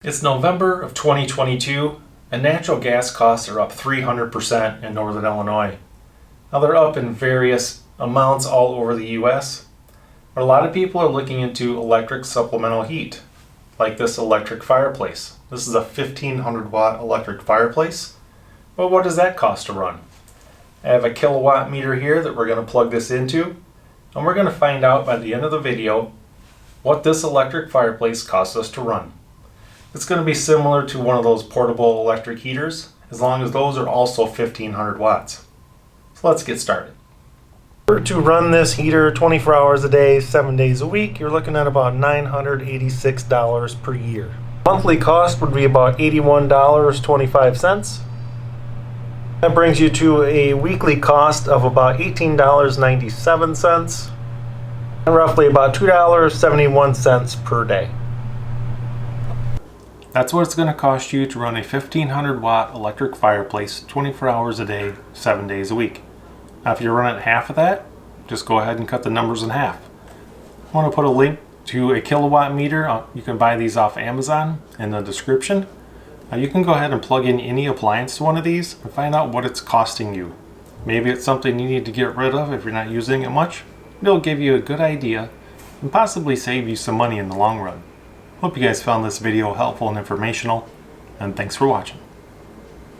It's November of 2022 and natural gas costs are up 300% in Northern Illinois. Now they're up in various amounts all over the US, but a lot of people are looking into electric supplemental heat, like this electric fireplace. This is a 1500 watt electric fireplace, but what does that cost to run? I have a kilowatt meter here that we're going to plug this into, and we're going to find out by the end of the video what this electric fireplace costs us to run. It's going to be similar to one of those portable electric heaters, as long as those are also 1500 watts. So let's get started. To run this heater 24 hours a day, 7 days a week, you're looking at about $986 per year. Monthly cost would be about $81.25. That brings you to a weekly cost of about $18.97, and roughly about $2.71 per day. That's what it's going to cost you to run a 1500 watt electric fireplace 24 hours a day, 7 days a week. Now if you run it half of that, just go ahead and cut the numbers in half. I want to put a link to a kilowatt meter. You can buy these off Amazon in the description. You can go ahead and plug in any appliance to one of these and find out what it's costing you. Maybe it's something you need to get rid of if you're not using it much. It'll give you a good idea and possibly save you some money in the long run. Hope you guys found this video helpful and informational, and thanks for watching.